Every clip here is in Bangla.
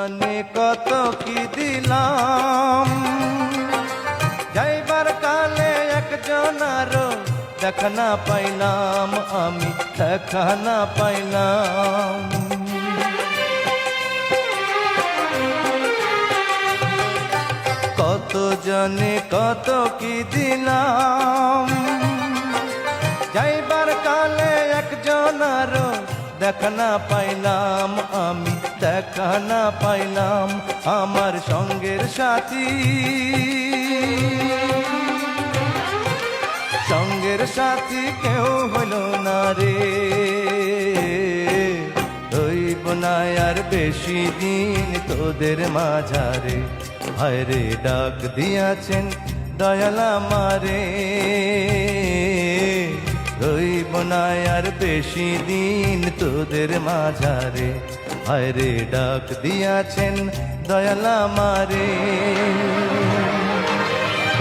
জানে কত কি দিলাম, যাইবার কালে একজনারও দেখা না পাইলাম, আমি দেখা না পাইলাম। কত জানে কত কি দিলাম, যাইবার কালে একজনারও দেখা না পাইলাম, আমি দেখা না পাইলাম। আমার সঙ্গের সাথী, সঙ্গের সাথী কেউ হইল না রে, রইব না আর বেশি দিন তোদের মাঝারে। ভাইরে ডাক দিয়াছেন দয়াল আমারে, রইব না আর বেশি দিন তোদের মাঝারে। ভাইরে ডাক দিয়াছেন দয়াল আমারে,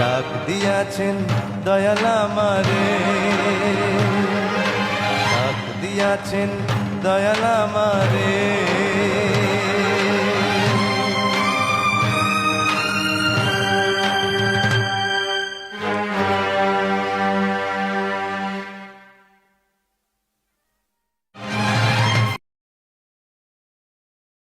ডাক দিয়াছেন দয়াল আমারে, ডাক দিয়াছেন দয়াল আমারে।